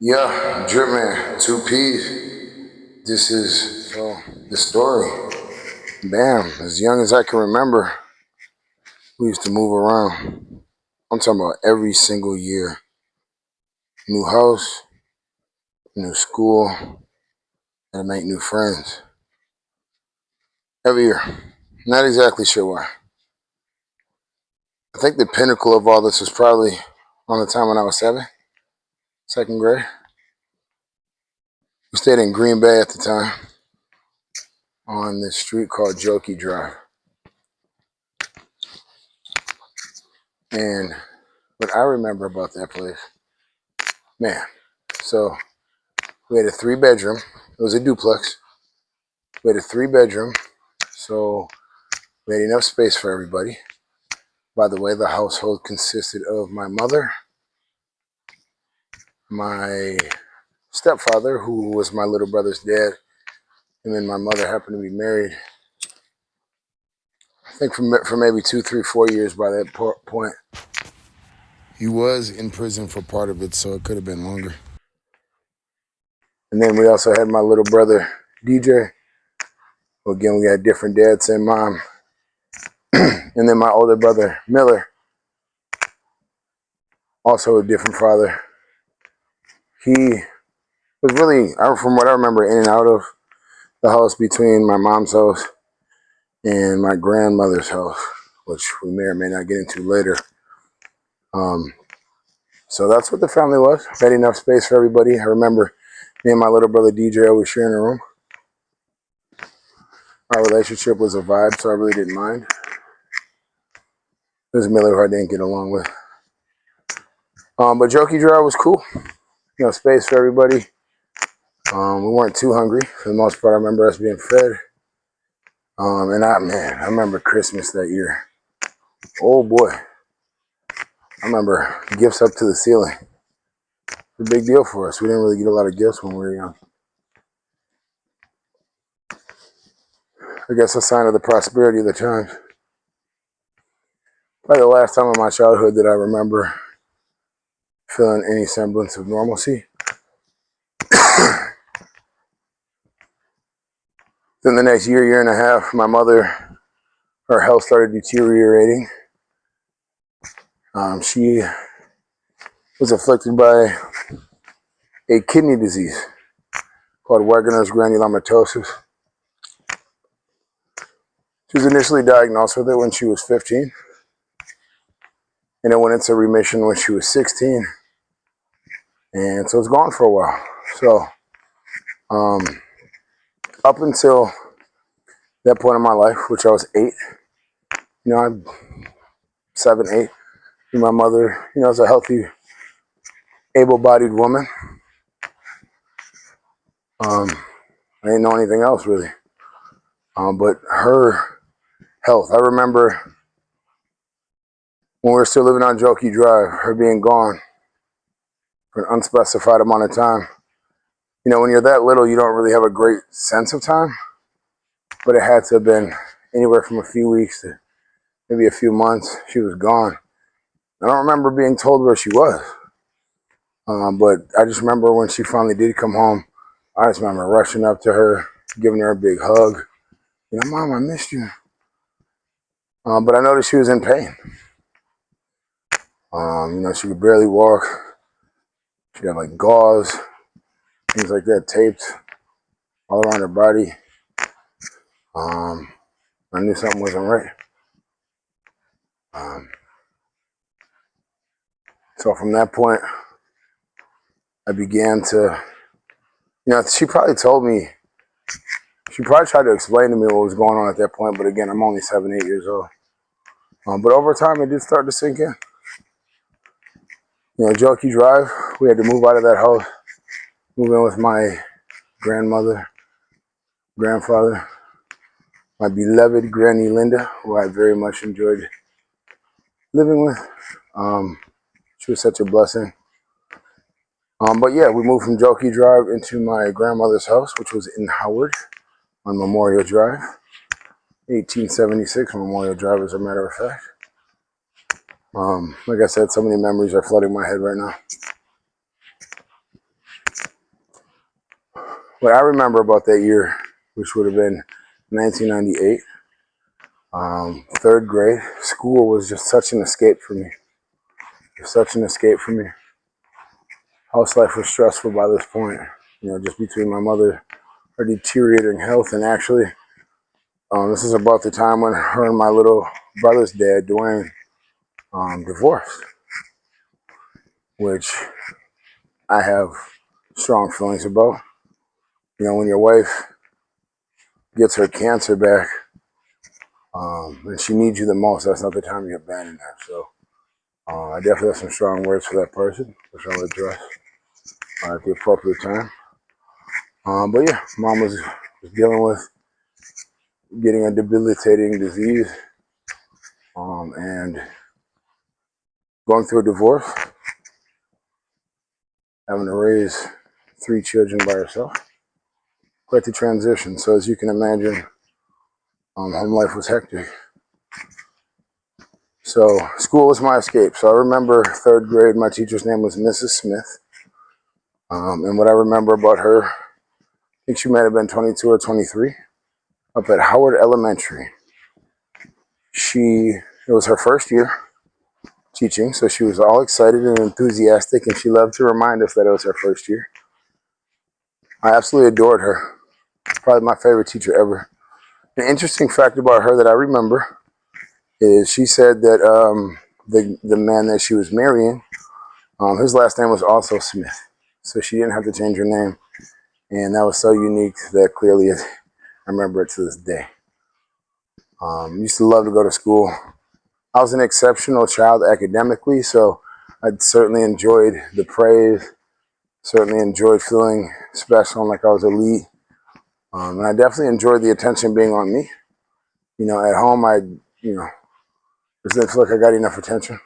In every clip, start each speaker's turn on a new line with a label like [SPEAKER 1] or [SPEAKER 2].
[SPEAKER 1] Yeah, DrippMan, 2Ps. This is the story. Bam, as young as I can remember, we used to move around. I'm talking about every single year. New house, new school, and make new friends. Every year. Not exactly sure why. I think the pinnacle of all this was probably on the time when I was 7, second grade. We stayed in Green Bay at the time on this street called Jokey Drive. And what I remember about that place, man, so we had a 3-bedroom. It was a duplex. We had a 3-bedroom, so we had enough space for everybody. By the way, the household consisted of my mother, my stepfather, who was my little brother's dad, and then my mother happened to be married, I think for maybe 2, 3, 4 years by that point. He was in prison for part of it, so it could have been longer. And then we also had my little brother, DJ. Again, we had different dads and mom. And then my older brother, Miller, also a different father. He was really, from what I remember, in and out of the house between my mom's house and my grandmother's house, which we may or may not get into later. So that's what the family was. Had enough space for everybody. I remember me and my little brother DJ always sharing a room. Our relationship was a vibe, so I really didn't mind. There's Miller who I didn't get along with. But Jokey Drive was cool. Space for everybody. We weren't too hungry for the most part. I remember us being fed. And I remember Christmas that year. Oh boy. I remember gifts up to the ceiling. It's a big deal for us. We didn't really get a lot of gifts when we were young. I guess a sign of the prosperity of the times. Probably the last time in my childhood that I remember feeling any semblance of normalcy. Then the next year and a half, my mother, her health started deteriorating. She was afflicted by a kidney disease called Wegener's granulomatosis. She was initially diagnosed with it when she was 15, and it went into remission when she was 16, and so it's gone for a while. So up until that point in my life, which I was 8, I'm 7, 8, my mother, is a healthy, able-bodied woman. I didn't know anything else really. But her health, I remember when we were still living on Jokey Drive, her being gone for an unspecified amount of time. When you're that little, you don't really have a great sense of time, but it had to have been anywhere from a few weeks to maybe a few months. She was gone. I don't remember being told where she was, but I just remember when she finally did come home, I just remember rushing up to her, giving her a big hug. Mom, I missed you. But I noticed she was in pain. She could barely walk. She had like gauze, things like that, taped all around her body. I knew something wasn't right. So from that point, I began to, she probably told me, she probably tried to explain to me what was going on at that point, but again, I'm only 7, 8 years old. But over time, it did start to sink in. Jokey Drive, we had to move out of that house, move in with my grandmother, grandfather, my beloved Granny Linda, who I very much enjoyed living with. She was such a blessing. But yeah, we moved from Jokey Drive into my grandmother's house, which was in Howard on Memorial Drive. 1876 Memorial Drive, as a matter of fact. Like I said, so many memories are flooding my head right now. what I remember about that year, which would have been 1998, third grade, school was just such an escape for me. Such an escape for me. House life was stressful by this point, you know, just between my mother, her deteriorating health, and actually, this is about the time when her and my little brother's dad, Dwayne, divorced, which I have strong feelings about. You know, when your wife gets her cancer back, and she needs you the most, that's not the time you abandon her. So I definitely have some strong words for that person, which I'll address at the appropriate time. But yeah, mom was dealing with getting a debilitating disease and going through a divorce, having to raise 3 children by herself. Quite the transition. So as you can imagine, home life was hectic. So school was my escape. So I remember third grade, my teacher's name was Mrs. Smith. And what I remember about her, I think she might have been 22 or 23, up at Howard Elementary. It was her first year teaching, so she was all excited and enthusiastic, and she loved to remind us that it was her first year. I absolutely adored her. Probably my favorite teacher ever. An interesting fact about her that I remember is she said that the man that she was marrying, his last name was also Smith, so she didn't have to change her name, and that was so unique that clearly I remember it to this day. Used to love to go to school. I was an exceptional child academically, so I certainly enjoyed the praise, certainly enjoyed feeling special and like I was elite, and I definitely enjoyed the attention being on me. You know, at home, just didn't feel like I got enough attention.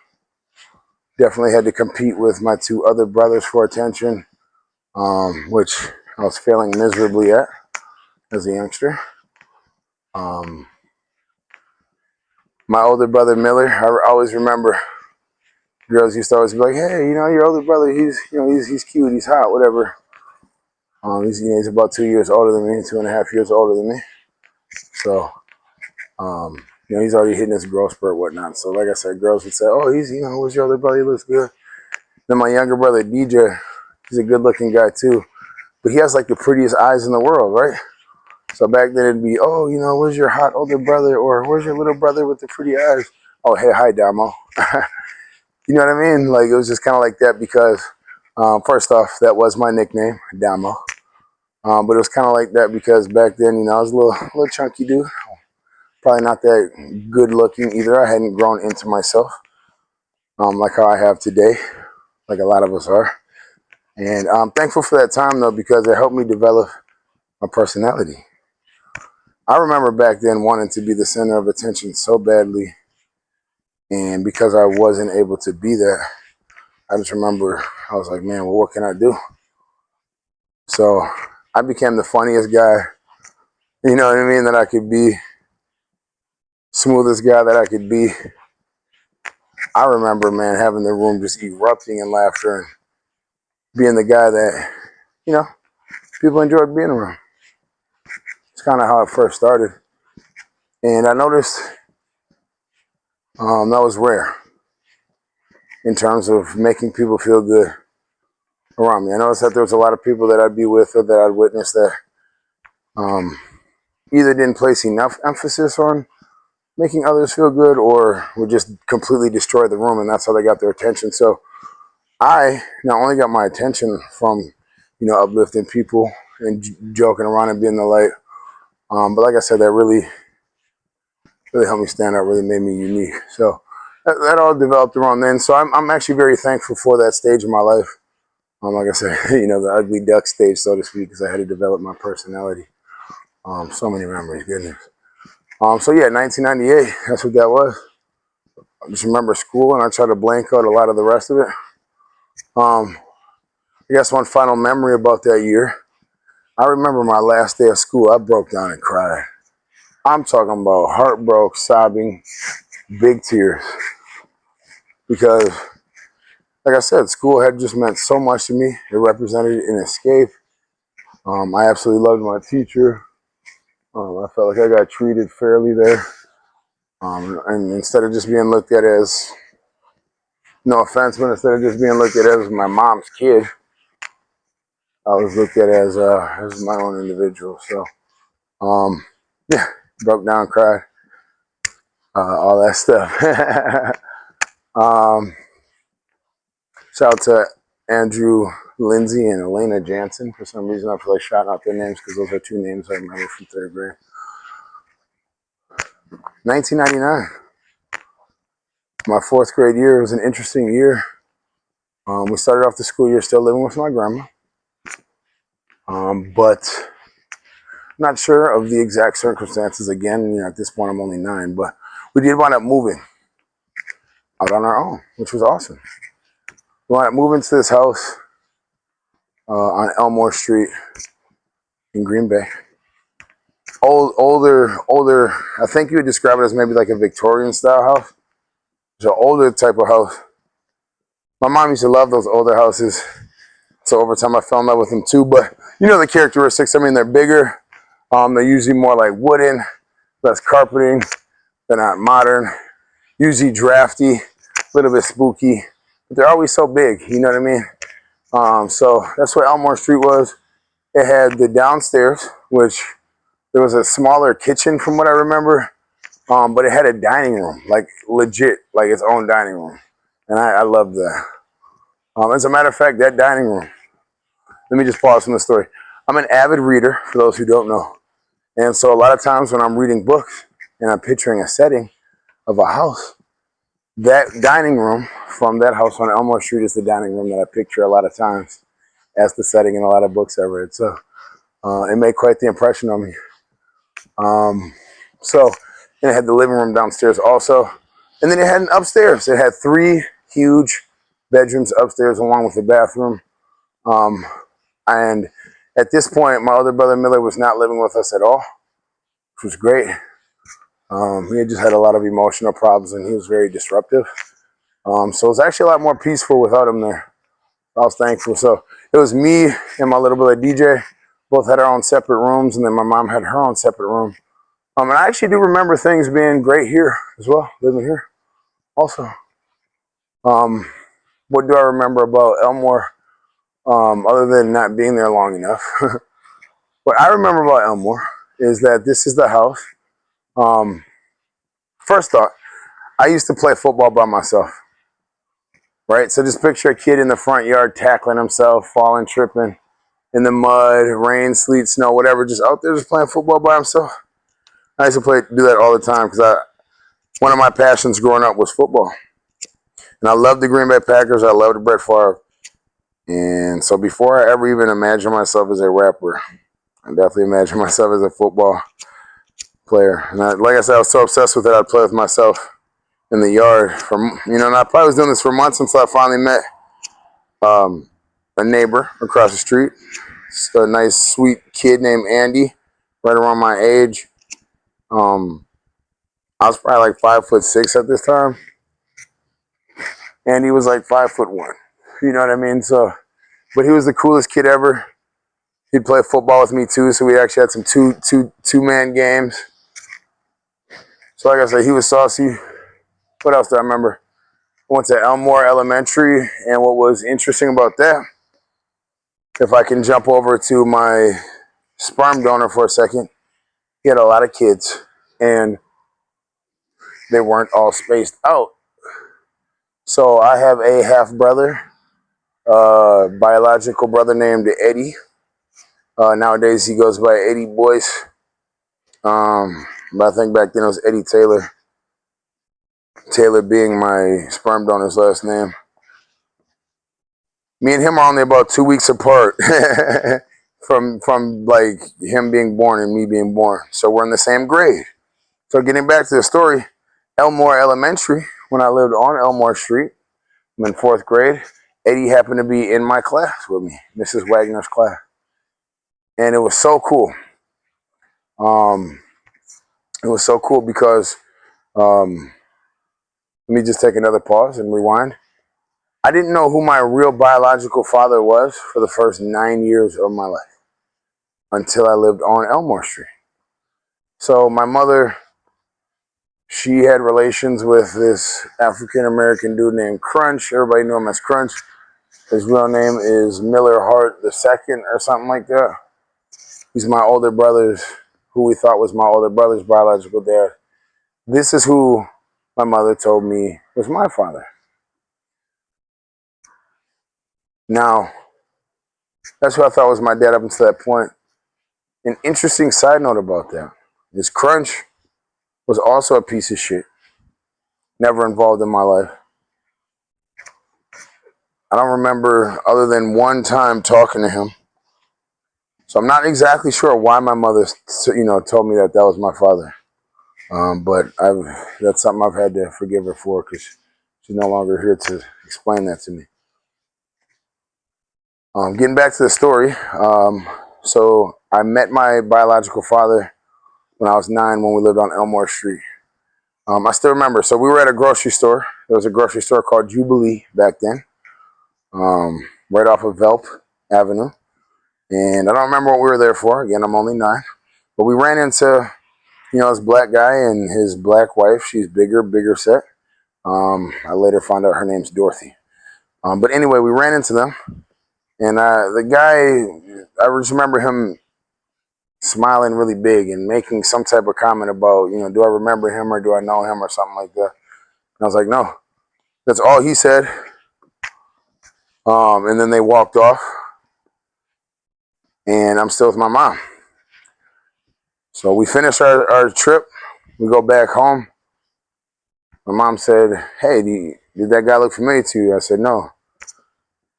[SPEAKER 1] Definitely had to compete with my 2 other brothers for attention, which I was failing miserably at as a youngster. My older brother, Miller, I always remember girls used to always be like, hey, you know, your older brother, he's cute, he's hot, whatever. He's about 2 years older than me, 2.5 years older than me. So, he's already hitting his growth spurt, whatnot. So, like I said, girls would say, oh, where's your older brother? He looks good. Then my younger brother, DJ, he's a good-looking guy, too. But he has, like, the prettiest eyes in the world, right? So back then it'd be, oh, where's your hot older brother? Or where's your little brother with the pretty eyes? Oh, hey, hi, Damo. You know what I mean? Like, it was just kind of like that because, first off, that was my nickname, Damo. But it was kind of like that because back then, I was a little chunky dude. Probably not that good looking either. I hadn't grown into myself like how I have today, like a lot of us are. And I'm thankful for that time, though, because it helped me develop my personality. I remember back then wanting to be the center of attention so badly. And because I wasn't able to be that, I just remember I was like, man, well, what can I do? So I became the funniest guy, you know what I mean, that I could be, smoothest guy that I could be. I remember, man, having the room just erupting in laughter and being the guy that, people enjoyed being around. It's kind of how it first started. And I noticed that was rare in terms of making people feel good around me. I noticed that there was a lot of people that I'd be with or that I'd witness that either didn't place enough emphasis on making others feel good or would just completely destroy the room, and that's how they got their attention. So I not only got my attention from, uplifting people and joking around and being the light, but like I said, that really helped me stand out, really made me unique. So that all developed around then. So I'm actually very thankful for that stage of my life. Like I said, the ugly duck stage, so to speak, because I had to develop my personality. So many memories, goodness. So yeah, 1998, that's what that was. I just remember school, and I tried to blank out a lot of the rest of it. I guess one final memory about that year, I remember my last day of school, I broke down and cried. I'm talking about heartbroken, sobbing, big tears. Because, like I said, school had just meant so much to me. It represented an escape. I absolutely loved my teacher. I felt like I got treated fairly there. And instead of just being looked at as, no offense, but instead of just being looked at as my mom's kid, I was looked at as my own individual. So, yeah, broke down, cried, all that stuff. Shout out to Andrew Lindsay and Elena Jansen. For some reason, I feel like shouting out their names because those are two names I remember from 3rd grade. 1999. My 4th grade year was an interesting year. We started off the school year still living with my grandma. But I'm not sure of the exact circumstances. Again, at this point I'm only 9, but we did wind up moving out on our own, which was awesome. We wound up moving to this house on Elmore Street in Green Bay. Older. I think you would describe it as maybe like a Victorian style house. It's an older type of house. My mom used to love those older houses, so over time I fell in love with them too. But you know the characteristics. I mean, they're bigger. They're usually more like wooden, less carpeting. They're not modern. Usually drafty, a little bit spooky. But they're always so big. You know what I mean? So that's what Elmore Street was. It had the downstairs, which there was a smaller kitchen from what I remember. But it had a dining room, like legit, like its own dining room. And I loved that. As a matter of fact, that dining room, let me just pause from the story. I'm an avid reader, for those who don't know. And so a lot of times when I'm reading books and I'm picturing a setting of a house, that dining room from that house on Elmore Street is the dining room that I picture a lot of times as the setting in a lot of books I read. So it made quite the impression on me. And it had the living room downstairs also. And then it had an upstairs. It had 3 huge bedrooms upstairs along with the bathroom. And at this point, my older brother Miller was not living with us at all, which was great. He had just had a lot of emotional problems and he was very disruptive. So it was actually a lot more peaceful without him there. I was thankful. So it was me and my little brother DJ. Both had our own separate rooms, and then my mom had her own separate room. And I actually do remember things being great here as well, living here also. What do I remember about Elmore other than not being there long enough? What I remember about Elmore is that this is the house. First thought, I used to play football by myself, right? So just picture a kid in the front yard tackling himself, falling, tripping in the mud, rain, sleet, snow, whatever, just out there just playing football by himself. I used to do that all the time because one of my passions growing up was football. And I loved the Green Bay Packers. I loved Brett Favre. And so before I ever even imagined myself as a rapper, I definitely imagined myself as a football player. And like I said, I was so obsessed with it, I'd play with myself in the yard. And I probably was doing this for months until I finally met a neighbor across the street. A nice, sweet kid named Andy, right around my age. I was probably like 5'6" at this time. And he was like 5'1". You know what I mean? So, but he was the coolest kid ever. He'd play football with me too, so we actually had some two-man games. So like I said, he was saucy. What else do I remember? I went to Elmore Elementary, and what was interesting about that, if I can jump over to my sperm donor for a second, he had a lot of kids, and they weren't all spaced out. So I have a half-brother, biological brother named Eddie. Nowadays he goes by Eddie Boyce. But I think back then it was Eddie Taylor. Taylor being my sperm donor's last name. Me and him are only about 2 weeks apart from like him being born and me being born. So we're in the same grade. So getting back to the story, Elmore Elementary, when I lived on Elmore Street, I'm in 4th grade. Eddie happened to be in my class with me, Mrs. Wagner's class. And it was so cool. It was so cool because, let me just take another pause and rewind. I didn't know who my real biological father was for the first 9 years of my life. until I lived on Elmore Street. So my mother, she had relations with this African-American dude named Crunch. Everybody knew him as Crunch. His real name is Miller Hart II or something like that. He's my older brother's, who we thought was my older brother's biological dad. This is who my mother told me was my father. Now, that's who I thought was my dad up until that point. An interesting side note about that is Crunch was also a piece of shit. Never involved in my life. I don't remember other than one time talking to him. So I'm not exactly sure why my mother, told me that was my father. But that's something I've had to forgive her for because she's no longer here to explain that to me. Getting back to the story. So I met my biological father when I was 9 when we lived on Elmore Street. I still remember. So we were at a grocery store. There was a grocery store called Jubilee back then, right off of Velp Avenue. And I don't remember what we were there for. Again, I'm only 9. But we ran into, this black guy and his black wife. She's bigger set. I later found out her name's Dorothy. But anyway, we ran into them. And the guy, I just remember him smiling really big and making some type of comment about, do I remember him or do I know him or something like that. And I was like, no. That's all he said. And then they walked off. And I'm still with my mom. So we finished our trip. We go back home. My mom said, hey, did that guy look familiar to you? I said, no.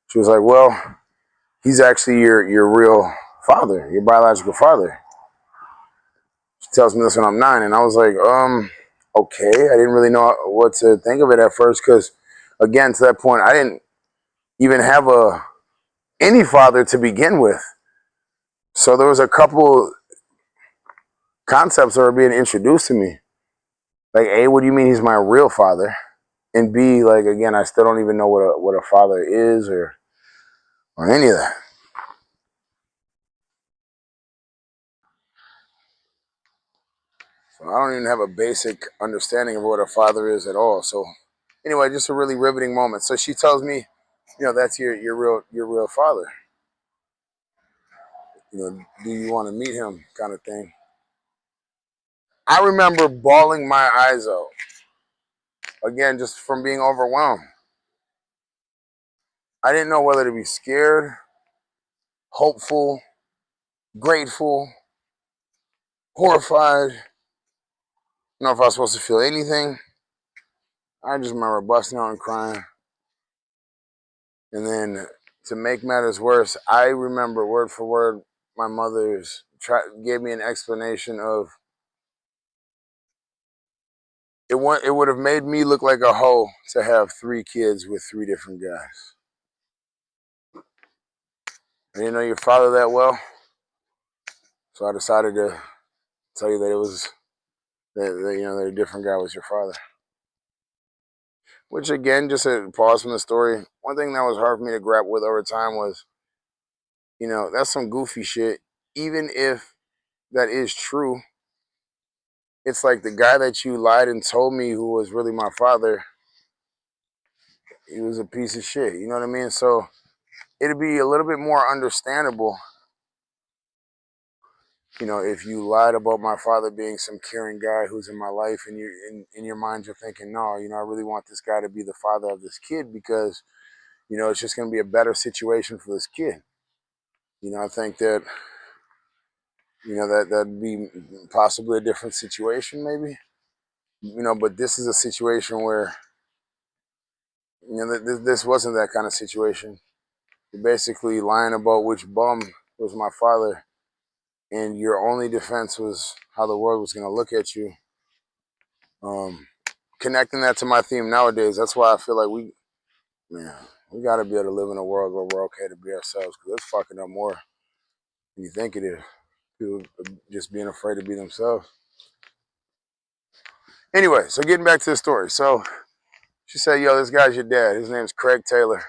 [SPEAKER 1] She was like, well, he's actually your real father, your biological father. She tells me this when I'm 9. And I was like, okay. I didn't really know what to think of it at first because, again, to that point, I didn't even have any father to begin with. So there was a couple concepts that were being introduced to me. Like, A, what do you mean he's my real father? And B, like, again, I still don't even know what a father is or any of that. So I don't even have a basic understanding of what a father is at all. So anyway, just a really riveting moment. So she tells me, that's your real father. Do you want to meet him, kind of thing. I remember bawling my eyes out. Again, just from being overwhelmed. I didn't know whether to be scared, hopeful, grateful, horrified. I don't know if I was supposed to feel anything. I just remember busting out and crying. And then to make matters worse, I remember word for word my mother's gave me an explanation of it would have made me look like a hoe to have 3 kids with 3 different guys. I didn't know your father that well, so I decided to tell you that it was that a different guy was your father. Which again, just a pause from the story. One thing that was hard for me to grapple with over time was, that's some goofy shit. Even if that is true, it's like the guy that you lied and told me who was really my father, he was a piece of shit. You know what I mean? So it'd be a little bit more understandable, if you lied about my father being some caring guy who's in my life and in your mind you're thinking, no, I really want this guy to be the father of this kid because, it's just going to be a better situation for this kid. I think that, that'd be possibly a different situation maybe, but this is a situation where, this wasn't that kind of situation. You're basically lying about which bum was my father, and your only defense was how the world was going to look at you. Connecting that to my theme nowadays, that's why I feel like we got to be able to live in a world where we're okay to be ourselves, because it's fucking up more than you think it is. People just being afraid to be themselves. Anyway, so getting back to the story. So she said, this guy's your dad. His name's Craig Taylor.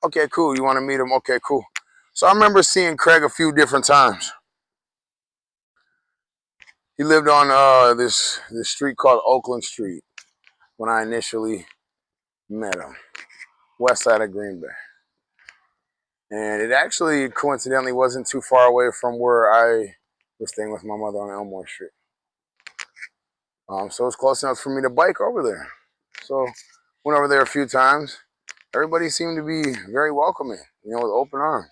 [SPEAKER 1] Okay, cool. You want to meet him? Okay, cool. So I remember seeing Craig a few different times. He lived on this street called Oakland Street when I initially met him, west side of Green Bay. And it actually coincidentally wasn't too far away from where I was staying with my mother on Elmore Street. So it was close enough for me to bike over there. So went over there a few times. Everybody seemed to be very welcoming, you know, with open arms.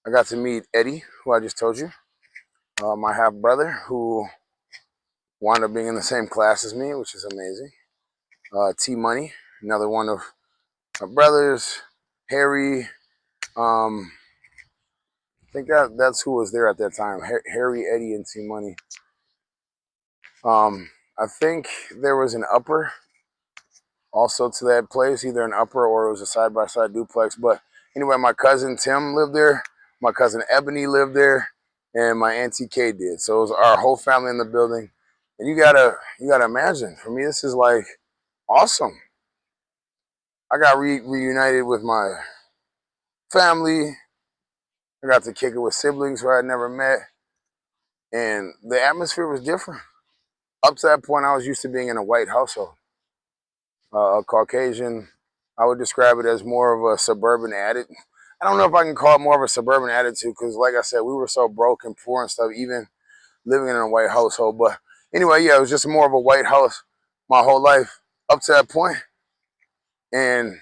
[SPEAKER 1] I got to meet Eddie, who I just told you, my half brother, who wound up being in the same class as me, which is amazing. T Money, another one of my brothers. Harry, I think that's who was there at that time. Harry, Eddie, and T Money. I think there was an upper also to that place, either an upper or it was a side-by-side duplex. But anyway, my cousin Tim lived there, my cousin Ebony lived there, and my auntie Kay did. So it was our whole family in the building. And you gotta imagine, for me, this is like awesome. I got reunited with my family. I got to kick it with siblings who I had never met. And the atmosphere was different. Up to that point, I was used to being in a white household. A Caucasian, I would describe it as more of a suburban attitude. I don't know if I can call it more of a suburban attitude because, like I said, we were so broke and poor and stuff, even living in a white household. But anyway, yeah, it was just more of a white house my whole life up to that point. And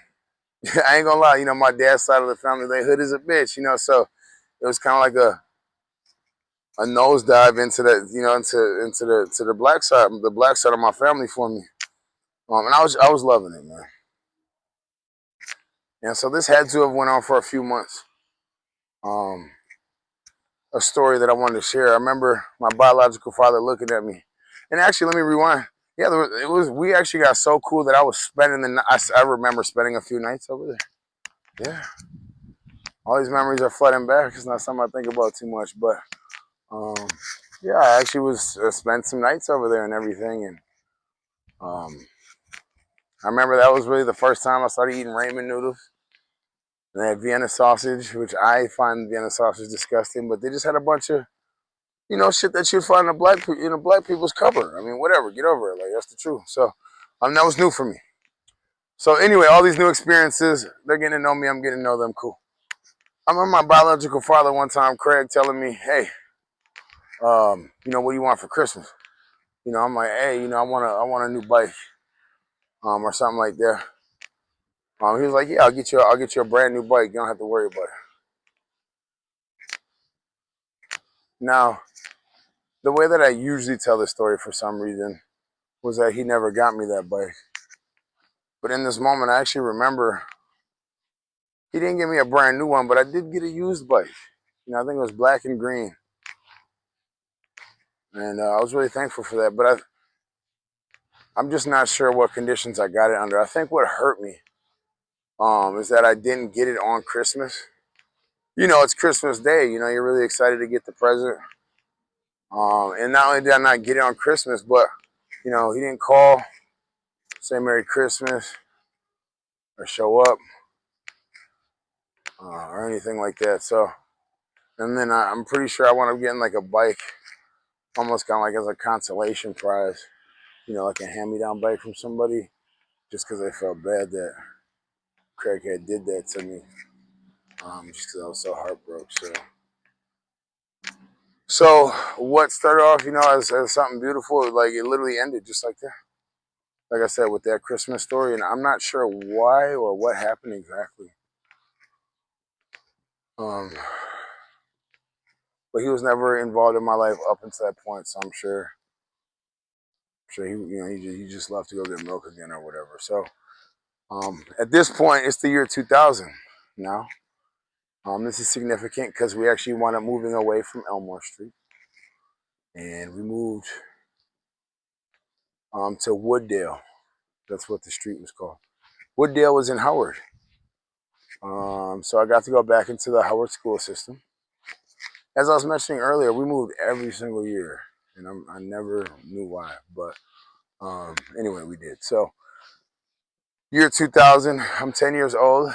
[SPEAKER 1] I ain't gonna lie, you know, my dad's side of the family, they hood is a bitch, you know, so it was kind of like a nosedive into that, you know, into the black side of my family for me. And I was loving it, man. And so this had to have went on for a few months. A story that I wanted to share. I remember my biological father looking at me, and actually, let me rewind. Yeah, it was. We actually got so cool that I was spending the. I remember spending a few nights over there. Yeah, all these memories are flooding back. It's not something I think about too much, but um, yeah, I actually was spent some nights over there and everything, and I remember that was really the first time I started eating ramen noodles. And they had Vienna sausage, which I find Vienna sausage disgusting, but they just had a bunch of, you know, shit that you'd find in a black people's cupboard. I mean, whatever, get over it. Like, that's the truth. So that was new for me. So anyway, all these new experiences, they're getting to know me, I'm getting to know them. Cool. I remember my biological father one time, Craig, telling me, hey, you know, what do you want for Christmas? You know, I'm like, hey, you know, I want a new bike, or something like that. He was like, yeah, I'll get you a brand new bike. You don't have to worry about it. Now, the way that I usually tell the story for some reason was that he never got me that bike. But in this moment, I actually remember he didn't give me a brand new one, but I did get a used bike. You know, I think it was black and green. And I was really thankful for that. But I'm just not sure what conditions I got it under. I think what hurt me is that I didn't get it on Christmas. You know, it's Christmas Day. You know, you're really excited to get the present. And not only did I not get it on Christmas, but, you know, he didn't call, say Merry Christmas, or show up, or anything like that. So, and then I'm pretty sure I wound up getting like a bike, almost kind of like as a consolation prize, you know, like a hand-me-down bike from somebody, just because I felt bad that Craighead did that to me, just because I was so heartbroken. So what started off, you know, as something beautiful, like it literally ended just like that. Like I said, with that Christmas story, and I'm not sure why or what happened exactly. But he was never involved in my life up until that point, so I'm sure he, you know, he just left to go get milk again or whatever. So at this point, it's the year 2000 now. This is significant because we actually wound up moving away from Elmore Street, and we moved to Wooddale. That's what the street was called. Wooddale was in Howard. So I got to go back into the Howard school system. As I was mentioning earlier, we moved every single year, and I never knew why, but anyway, we did. So year 2000, I'm 10 years old.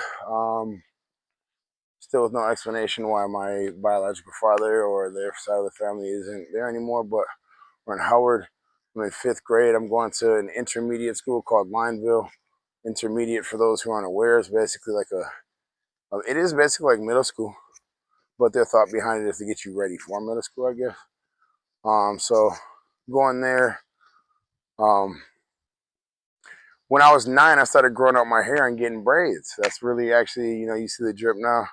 [SPEAKER 1] Still with no explanation why my biological father or their side of the family isn't there anymore, but we're in Howard. I'm in 5th grade. I'm going to an intermediate school called Lineville. Intermediate, for those who aren't aware, is basically like it is basically like middle school, but their thought behind it is to get you ready for middle school, I guess. So going there, when I was 9, I started growing out my hair and getting braids. That's really actually, you see the drip now.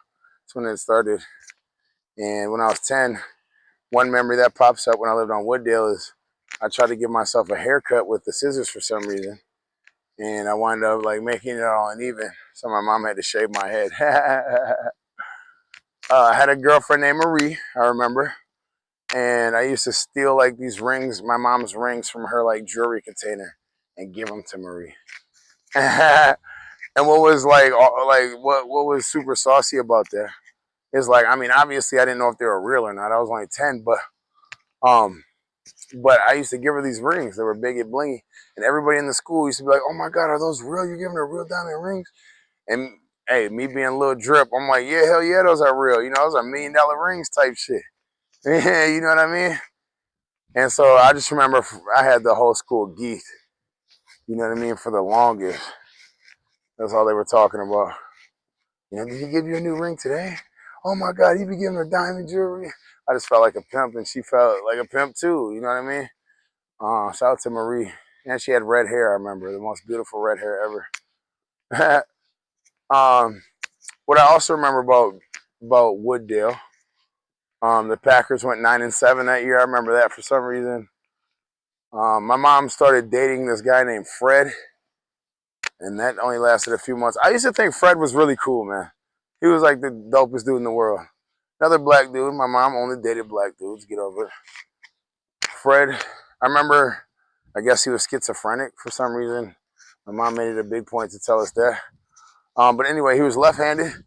[SPEAKER 1] That's when it started. And when I was 10, one memory that pops up when I lived on Wooddale is I tried to give myself a haircut with the scissors for some reason. And I wound up like making it all uneven. So my mom had to shave my head. I had a girlfriend named Marie, I remember. And I used to steal like these rings, my mom's rings, from her like jewelry container and give them to Marie. And what was what was super saucy about that is like, I mean, obviously I didn't know if they were real or not. I was only 10, but I used to give her these rings. They were big and blingy, and everybody in the school used to be like, "Oh my God, are those real? You're giving her real diamond rings?" And hey, me being a little drip, I'm like, "Yeah, hell yeah, those are real. Those are $1 million rings type shit." Yeah, you know what I mean? And so I just remember I had the whole school geeked. You know what I mean? For the longest, that's all they were talking about. Did he give you a new ring today? Oh my God, he be giving her diamond jewelry. I just felt like a pimp, and she felt like a pimp too. You know what I mean? Shout out to Marie. And she had red hair, I remember. The most beautiful red hair ever. What I also remember about Wooddale, the Packers went 9-7 that year. I remember that for some reason. My mom started dating this guy named Fred, and that only lasted a few months. I used to think Fred was really cool, man. He was like the dopest dude in the world. Another black dude. My mom only dated black dudes. Get over it. Fred, I remember, I guess he was schizophrenic for some reason. My mom made it a big point to tell us that. But anyway, he was left-handed,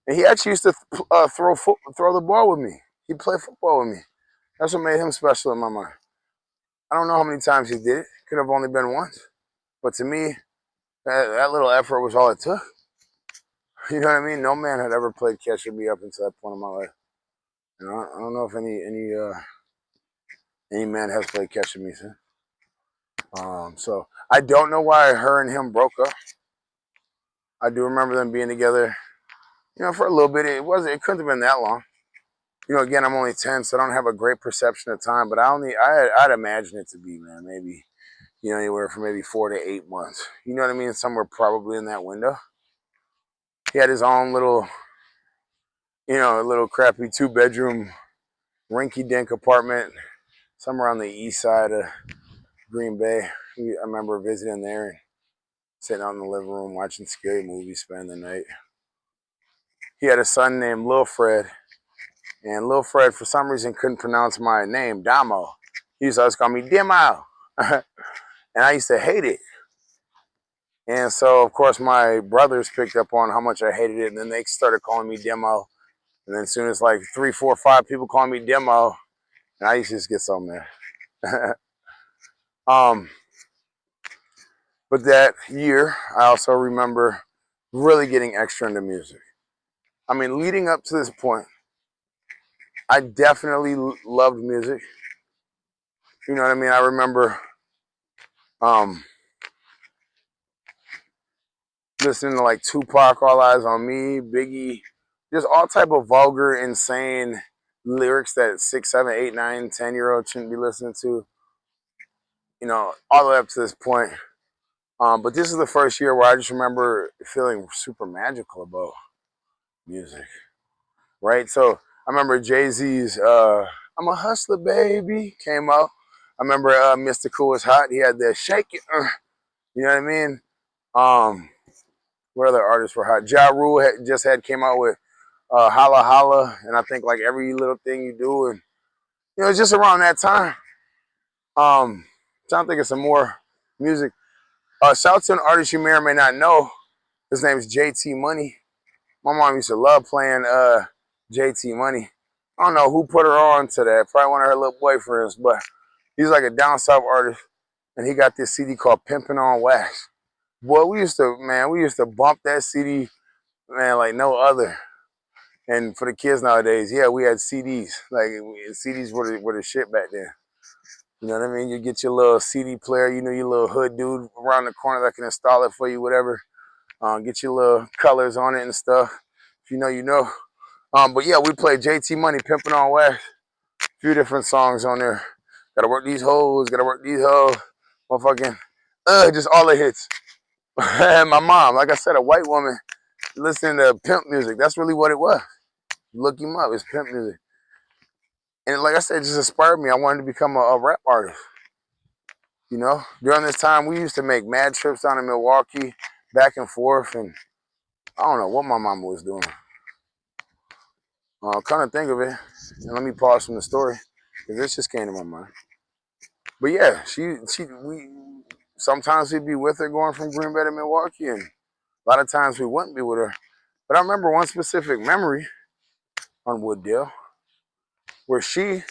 [SPEAKER 1] and he actually used to throw the ball with me. He'd play football with me. That's what made him special in my mind. I don't know how many times he did it. Could have only been once. But to me, that little effort was all it took. You know what I mean? No man had ever played catch with me up until that point in my life. I don't know if any man has played catch with me since. So I don't know why her and him broke up. I do remember them being together, for a little bit. It couldn't have been that long. Again, I'm only 10, so I don't have a great perception of time, but I'd imagine it to be, man, maybe, anywhere from maybe 4 to 8 months. You know what I mean? Somewhere probably in that window. He had his own little, a little crappy 2-bedroom rinky-dink apartment somewhere on the east side of Green Bay. I remember visiting there and sitting out in the living room watching scary movies, spending the night. He had a son named Lil Fred, and Lil Fred, for some reason, couldn't pronounce my name, Damo. He used to always call me Demo. And I used to hate it. And so, of course, my brothers picked up on how much I hated it, and then they started calling me Demo. And then as soon as like 3, 4, 5 people calling me Demo, and I used to just get so mad. But that year, I also remember really getting extra into music. I mean, leading up to this point, I definitely loved music. You know what I mean? I remember listening to like Tupac, All Eyes on Me, Biggie, just all type of vulgar, insane lyrics that 6, 7, 8, 9, 10-year-olds shouldn't be listening to. All the way up to this point. But this is the first year where I just remember feeling super magical about music, right? So I remember Jay-Z's I'm a Hustler, Baby came out. I remember Mr. Cool Was Hot. He had that Shake It. You know what I mean? What other artists were hot? Ja Rule just came out with Holla Holla, and I think like Every Little Thing You Do. And, it's just around that time. Trying to think of some more music. Shout out to an artist you may or may not know. His name is JT Money. My mom used to love playing JT Money. I don't know who put her on to that. Probably one of her little boyfriends, but he's like a down south artist, and he got this CD called Pimpin' on Wax. Boy, we used to bump that CD, man, like no other. And for the kids nowadays, yeah, we had CDs. Like CDs were the shit back then. You know what I mean? You get your little CD player, you know, your little hood dude around the corner that can install it for you, whatever. Get your little colors on it and stuff. If you know, you know. But yeah, we played JT Money, Pimpin' on Wax. A few different songs on there. Gotta work these hoes, gotta work these hoes. Motherfucking, just all the hits. And my mom, like I said, a white woman listening to pimp music. That's really what it was. Look him up, it's pimp music. And like I said, it just inspired me. I wanted to become a rap artist. You know, during this time, we used to make mad trips down to Milwaukee, back and forth, and I don't know what my mama was doing. Kind of think of it, and let me pause from the story, because this just came to my mind. But yeah, we sometimes we'd be with her going from Green Bay to Milwaukee, and a lot of times we wouldn't be with her. But I remember one specific memory on Wooddale where she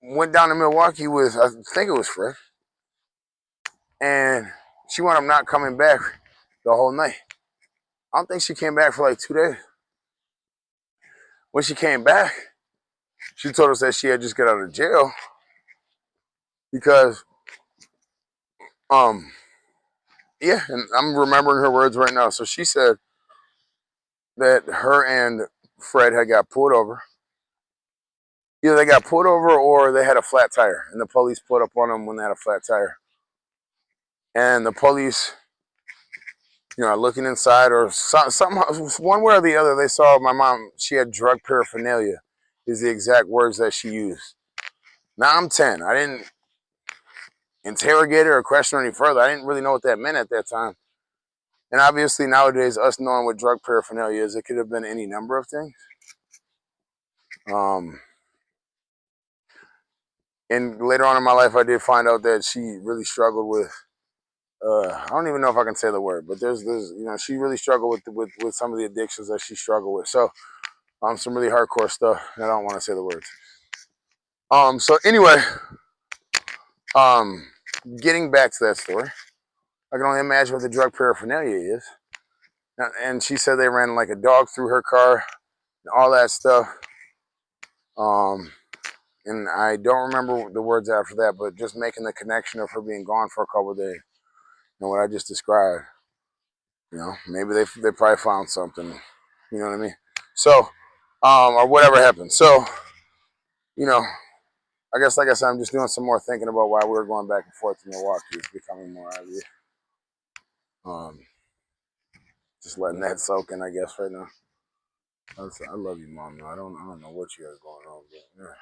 [SPEAKER 1] went down to Milwaukee with, I think it was Fred, and she wound up not coming back the whole night. I don't think she came back for like 2 days. When she came back, she told us that she had just got out of jail because, yeah, and I'm remembering her words right now. So she said that her and Fred had got pulled over. Either they got pulled over or they had a flat tire, and the police pulled up on them when they had a flat tire. And the police, you know, looking inside or somehow, one way or the other, they saw my mom. She had drug paraphernalia, is the exact words that she used. Now I'm 10. I didn't interrogate her or question her any further. I didn't really know what that meant at that time. And obviously nowadays, us knowing what drug paraphernalia is, it could have been any number of things. And later on in my life, I did find out that she really struggled with, I don't even know if I can say the word, but there's you know, she really struggled with some of the addictions that she struggled with. So, some really hardcore stuff. I don't want to say the words. So anyway, getting back to that story, I can only imagine what the drug paraphernalia is. And she said they ran like a dog through her car, and all that stuff. And I don't remember the words after that, but just making the connection of her being gone for a couple of days, and what I just described. You know, maybe they probably found something. You know what I mean? So, or whatever happened. So, you know, I guess like I said, I'm just doing some more thinking about why we were going back and forth to Milwaukee. It's becoming more obvious. Just letting that soak in, I guess, right now. I love you, Mom. No, I don't know what you got going on, but yeah.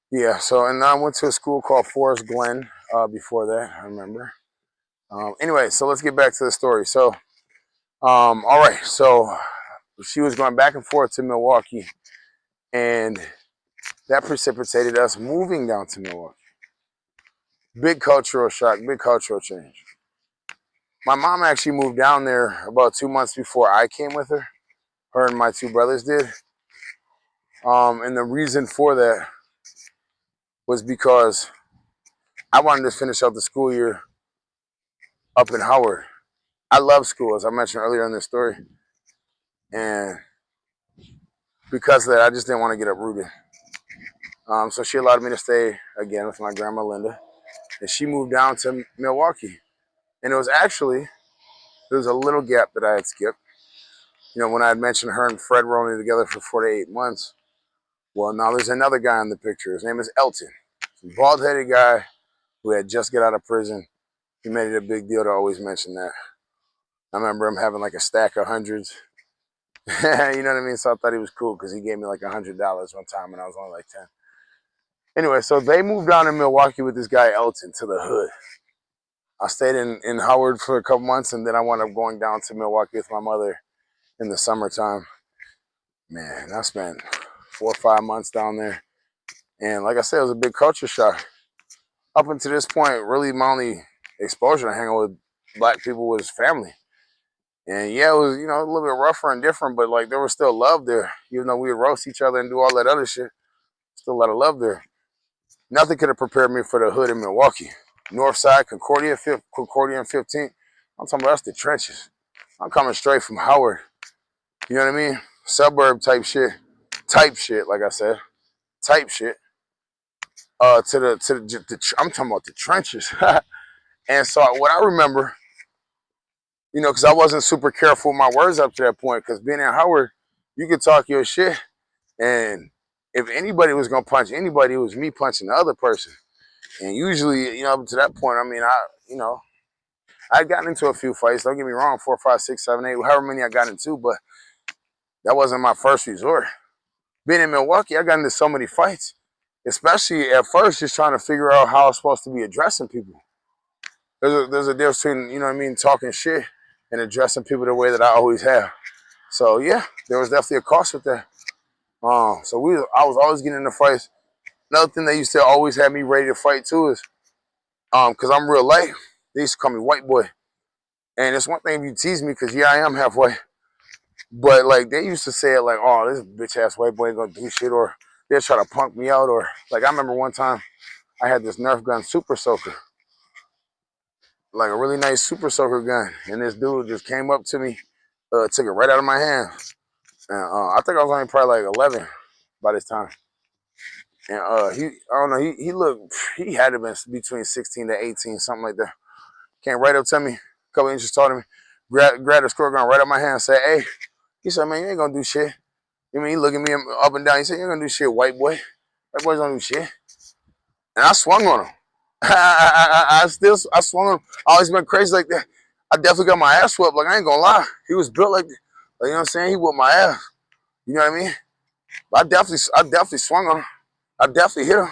[SPEAKER 1] Yeah, so, and I went to a school called Forest Glen before that, I remember. Anyway, so let's get back to the story. So, all right, so she was going back and forth to Milwaukee, and that precipitated us moving down to Milwaukee. Big cultural shock, big cultural change. My mom actually moved down there about 2 months before I came with her. Her and my two brothers did. And the reason for that was because I wanted to finish out the school year up in Howard. I love school, as I mentioned earlier in this story. And because of that, I just didn't want to get uprooted. So she allowed me to stay again with my grandma Linda. And she moved down to Milwaukee. And it was actually, there was a little gap that I had skipped. You know, when I had mentioned her and Fred were only together for 4 to 8 months. Well, now there's another guy in the picture. His name is Elton. He's a bald-headed guy who had just got out of prison. He made it a big deal to always mention that. I remember him having like a stack of hundreds. You know what I mean? So I thought he was cool because he gave me like $100 one time and I was only like 10. Anyway, so they moved down to Milwaukee with this guy Elton to the hood. I stayed in Howard for a couple months, and then I wound up going down to Milwaukee with my mother in the summertime. Man, I spent 4 or 5 months down there. And like I said, it was a big culture shock. Up until this point, really my only exposure to hanging with black people was family. And yeah, it was, you know, a little bit rougher and different, but like there was still love there. Even though we would roast each other and do all that other shit, still a lot of love there. Nothing could have prepared me for the hood in Milwaukee. North Side, Concordia and 15th. I'm talking about that's the trenches. I'm coming straight from Howard. You know what I mean? Suburb type shit. Like I said. Type shit. I'm talking about the trenches. And so what I remember, you know, because I wasn't super careful with my words up to that point, because being in Howard, you could talk your shit, and if anybody was gonna punch anybody, it was me punching the other person. And usually, you know, up to that point, I mean, I'd gotten into a few fights. Don't get me wrong, 4, 5, 6, 7, 8, however many I got into, but that wasn't my first resort. Being in Milwaukee, I got into so many fights, especially at first, just trying to figure out how I was supposed to be addressing people. There's a difference between, you know what I mean, talking shit and addressing people the way that I always have. So yeah, there was definitely a cost with that. I was always getting into fights. Another thing they used to always have me ready to fight too is, because I'm real light, they used to call me white boy. And it's one thing if you tease me, because yeah, I am half white. But like they used to say it like, oh, this bitch ass white boy ain't gonna do shit, or they'll try to punk me out, or like I remember one time I had this Nerf gun super soaker, like a really nice super soaker gun, and this dude just came up to me, took it right out of my hand, and I think I was only probably like 11 by this time, and I don't know, he had to been between 16 to 18, something like that. Came right up to me, a couple inches taller than me, grabbed the squirt gun right out of my hand, and said, "Hey," he said, "Man, you ain't gonna do shit." You mean he looking me up and down? He said, "You ain't gonna do shit, white boy. White boys don't do shit." And I swung on him. I swung on him. I always been crazy like that. I definitely got my ass whooped. Like I ain't gonna lie, he was built like that. Like, you know what I'm saying? He whooped my ass. You know what I mean? But I definitely swung on him. I definitely hit him.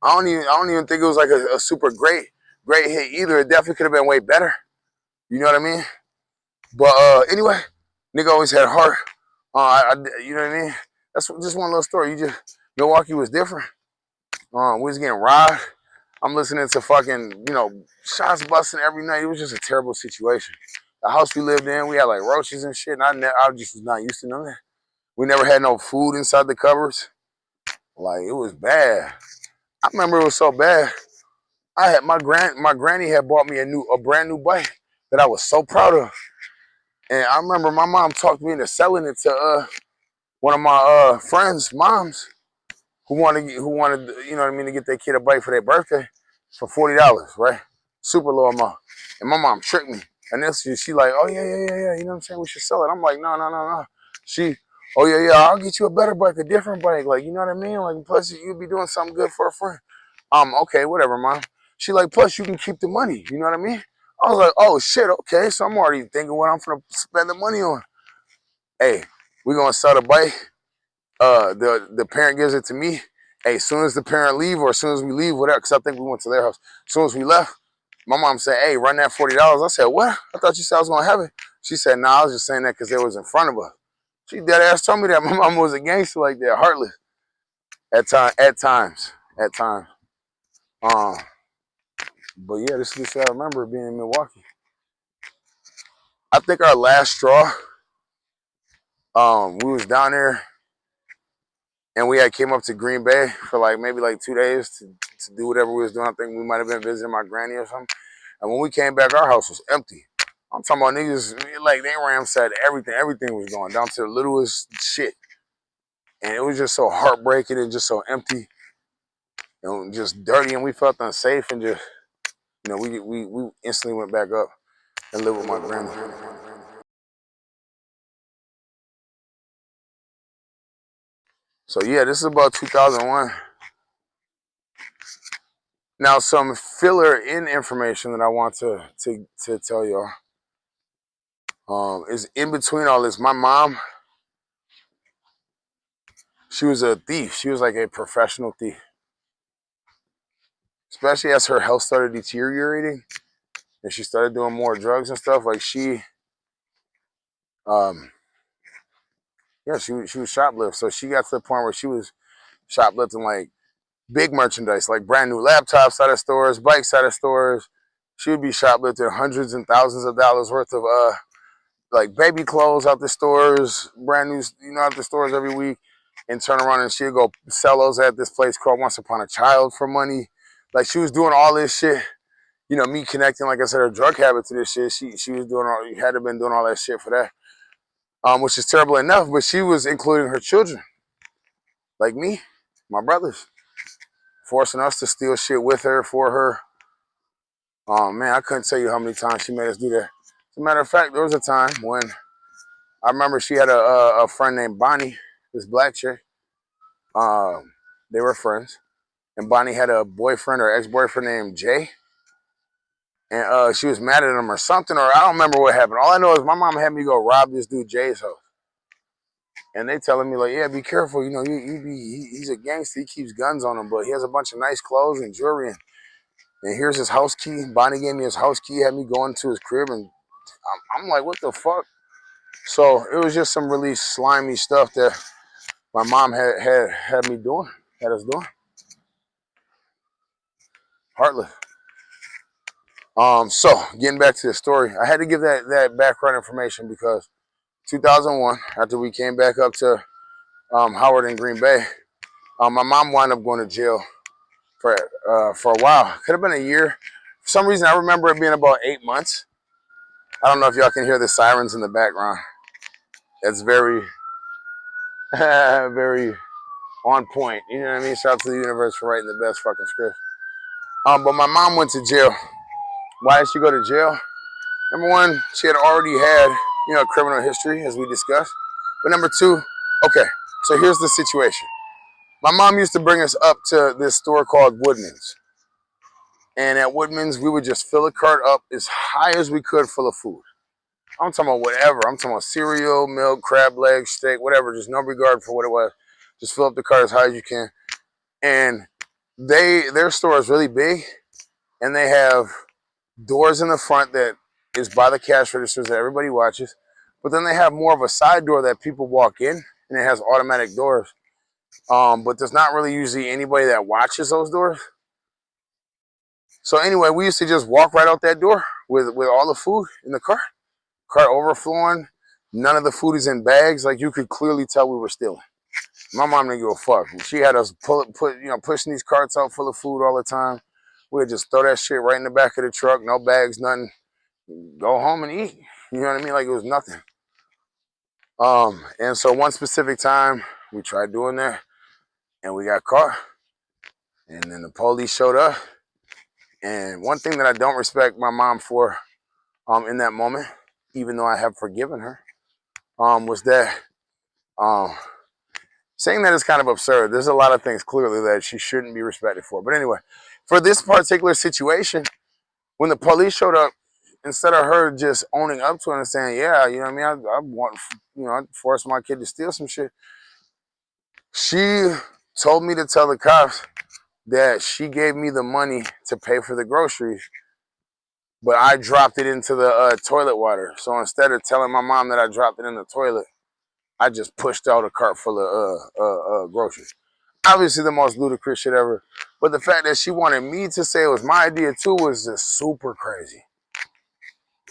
[SPEAKER 1] I don't even think it was like a super great hit either. It definitely could have been way better. You know what I mean? But anyway, nigga always had heart. You know what I mean? That's just one little story. Milwaukee was different. We was getting robbed. I'm listening to fucking, you know, shots busting every night. It was just a terrible situation. The house we lived in, we had like roaches and shit, and I just was not used to none of that. We never had no food inside the cupboards. Like, it was bad. I remember it was so bad. My granny had bought me a brand new bike that I was so proud of. And I remember my mom talked me into selling it to one of my friends' moms who wanted, you know what I mean, to get their kid a bike for their birthday for $40, right? Super low amount. And my mom tricked me. And then she like, oh yeah, you know what I'm saying? We should sell it. I'm like, no. She, oh yeah, I'll get you a better bike, a different bike. Like, you know what I mean? Like, plus you'll be doing something good for a friend. Okay, whatever, mom. She like, plus you can keep the money. You know what I mean? I was like, oh shit, okay. So I'm already thinking what I'm gonna spend the money on. Hey, we gonna sell the bike. The parent gives it to me. Hey, as soon as the parent leave, or as soon as we leave, whatever, because I think we went to their house. As soon as we left, my mom said, hey, run that $40. I said, what? I thought you said I was gonna have it. She said, nah, I was just saying that because it was in front of us. She dead ass told me that. My mom was a gangster like that, heartless. At times. Um, but yeah, this is what I remember being in Milwaukee. I think our last straw, we was down there and we had came up to Green Bay for like maybe like 2 days to do whatever we was doing. I think we might have been visiting my granny or something. And when we came back, our house was empty. I'm talking about niggas, like they ransacked everything. Everything was going down to the littlest shit. And it was just so heartbreaking and just so empty and just dirty, and we felt unsafe, and just, you know, we instantly went back up and lived with my grandma. So yeah, this is about 2001. Now, some filler in information that I want to tell y'all is in between all this. My mom, she was a thief. She was like a professional thief, especially as her health started deteriorating and she started doing more drugs and stuff. Like um, yeah, she was shoplifting. So she got to the point where she was shoplifting like big merchandise, like brand new laptops out of stores, bikes out of stores. She would be shoplifting hundreds and thousands of dollars worth of like baby clothes out the stores, brand new, you know, out the stores every week, and turn around and she'd go sell those at this place called Once Upon a Child for money. Like she was doing all this shit. you know, me connecting, like I said, her drug habit to this shit. She was doing all, had to been doing all that shit for that, which is terrible enough. But she was including her children, like me, my brothers, forcing us to steal shit with her for her. Man, I couldn't tell you how many times she made us do that. As a matter of fact, there was a time when I remember she had a friend named Bonnie, this black chick. They were friends, and Bonnie had a boyfriend or ex-boyfriend named Jay. And she was mad at him or something, or I don't remember what happened. All I know is my mom had me go rob this dude Jay's house. And they telling me, like, yeah, be careful. You know, he's a gangster. He keeps guns on him, but he has a bunch of nice clothes and jewelry. And here's his house key. Bonnie gave me his house key, had me going to his crib. And I'm like, what the fuck? So it was just some really slimy stuff that my mom had me doing, had us doing. Heartless. So getting back to the story, I had to give that background information because 2001, after we came back up to Howard and Green Bay, my mom wound up going to jail for a while. Could have been a year. For some reason, I remember it being about 8 months. I don't know if y'all can hear the sirens in the background. It's very, very on point. You know what I mean? Shout out to the universe for writing the best fucking script. But my mom went to jail. Why did she go to jail? Number one, she had already had, you know, criminal history, as we discussed. But number two, okay, so here's the situation. My mom used to bring us up to this store called Woodman's. And at Woodman's, we would just fill a cart up as high as we could full of food. I'm talking about whatever. I'm talking about cereal, milk, crab legs, steak, whatever. Just no regard for what it was. Just fill up the cart as high as you can. And their store is really big. And they have doors in the front that is by the cash registers that everybody watches. But then they have more of a side door that people walk in. And it has automatic doors. But there's not really usually anybody that watches those doors. So anyway, we used to just walk right out that door with all the food in the cart overflowing. None of the food is in bags. Like, you could clearly tell we were stealing. My mom didn't give a fuck. She had us pushing these carts out full of food all the time. We'd just throw that shit right in the back of the truck, no bags, nothing. Go home and eat. You know what I mean? Like, it was nothing. And so one specific time we tried doing that and we got caught. And then the police showed up. And one thing that I don't respect my mom for in that moment, even though I have forgiven her, was that saying that is kind of absurd. There's a lot of things clearly that she shouldn't be respected for. But anyway, for this particular situation, when the police showed up, instead of her just owning up to it and saying, yeah, you know what I mean, I want, you know, I forced my kid to steal some shit, she told me to tell the cops that she gave me the money to pay for the groceries, but I dropped it into the toilet water. So instead of telling my mom that I dropped it in the toilet, I just pushed out a cart full of groceries. Obviously the most ludicrous shit ever. But the fact that she wanted me to say it was my idea too was just super crazy.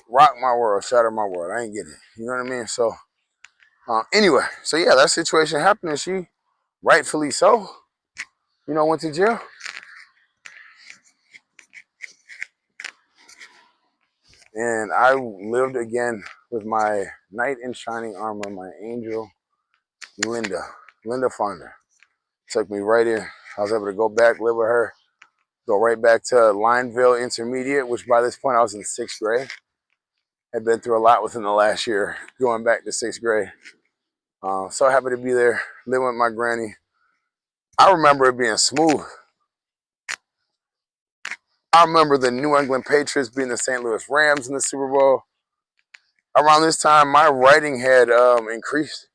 [SPEAKER 1] Rock my world, shatter my world. I ain't get it. You know what I mean? So anyway, so yeah, that situation happened and she, rightfully so, you know, went to jail. And I lived again with my knight in shining armor, my angel, Linda Fonda. Took me right in. I was able to go back, live with her, go right back to Lineville Intermediate, which by this point I was in 6th grade. Had been through a lot within the last year, going back to 6th grade. So happy to be there, living with my granny. I remember it being smooth. I remember the New England Patriots beating the St. Louis Rams in the Super Bowl. Around this time, my writing had increased.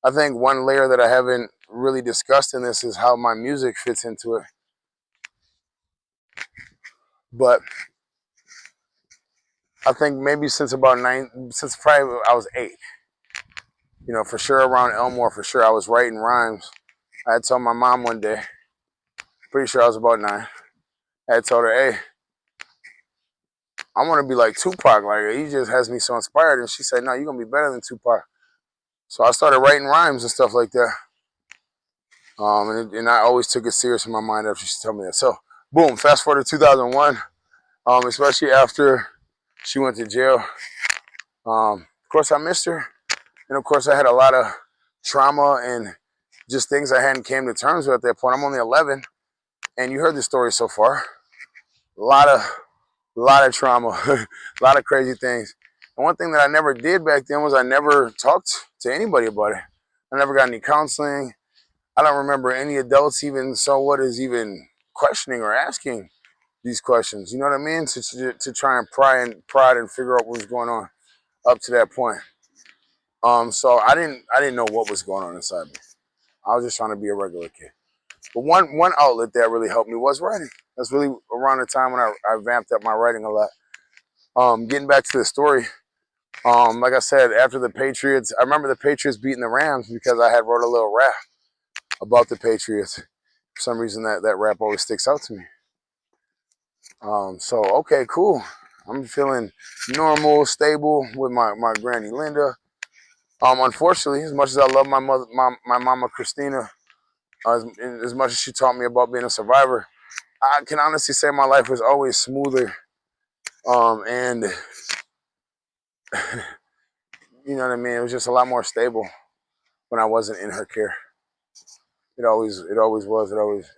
[SPEAKER 1] I think one layer that I haven't really discussed in this is how my music fits into it. But I think maybe since probably I was 8. You know, for sure around Elmore, for sure I was writing rhymes. I had told my mom one day, pretty sure I was about 9. I had told her, hey, I want to be like Tupac. Like, he just has me so inspired. And she said, no, you're going to be better than Tupac. So I started writing rhymes and stuff like that. And I always took it serious in my mind after she told me that. So, boom, fast forward to 2001. especially after she went to jail. Of course, I missed her. And of course, I had a lot of trauma and just things I hadn't came to terms with at that point. I'm only 11, and you heard the story so far. A lot of trauma, a lot of crazy things. And one thing that I never did back then was I never talked to anybody about it. I never got any counseling. I don't remember any adults even even questioning or asking these questions. You know what I mean? To try and prod and figure out what was going on up to that point. So I didn't know what was going on inside me. I was just trying to be a regular kid. But one outlet that really helped me was writing. That's really around the time when I vamped up my writing a lot. Getting back to the story, like I said, after the Patriots, I remember the Patriots beating the Rams because I had wrote a little rap about the Patriots. For some reason, that rap always sticks out to me. So, okay, cool. I'm feeling normal, stable with my granny Linda. Unfortunately, as much as I love my mama Christina, as much as she taught me about being a survivor, I can honestly say my life was always smoother. And you know what I mean? It was just a lot more stable when I wasn't in her care. It always was. It always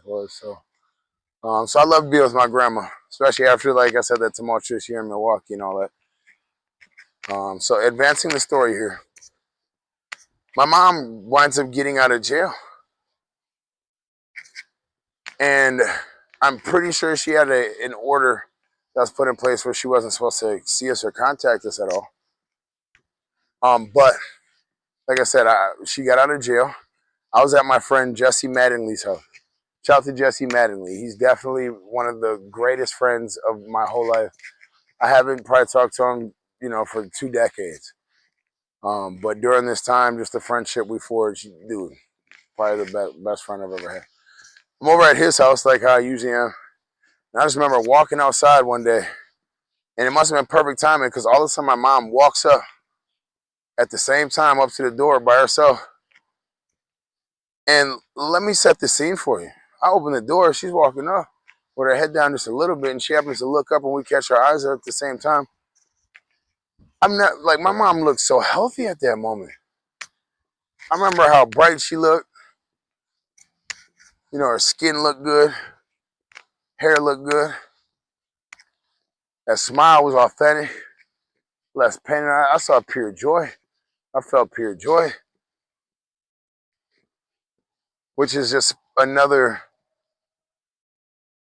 [SPEAKER 1] was. So I love to be with my grandma, especially after, like I said, that tumultuous year in Milwaukee and all that. So advancing the story here, my mom winds up getting out of jail, and I'm pretty sure she had an order that was put in place where she wasn't supposed to see us or contact us at all. But like I said, she got out of jail. I was at my friend Jesse Mattingly's house. Shout out to Jesse Mattingly. He's definitely one of the greatest friends of my whole life. I haven't probably talked to him, for 2 decades. But during this time, just the friendship we forged, dude, probably the best friend I've ever had. I'm over at his house like how I usually am. And I just remember walking outside one day, and it must have been perfect timing because all of a sudden my mom walks up at the same time up to the door by herself. And let me set the scene for you. I open the door, she's walking up with her head down just a little bit, and she happens to look up and we catch our eyes at the same time. I'm not like, my mom looked so healthy at that moment. I remember how bright she looked. Her skin looked good, hair looked good. That smile was authentic, less pain. I saw pure joy. I felt pure joy, which is just another,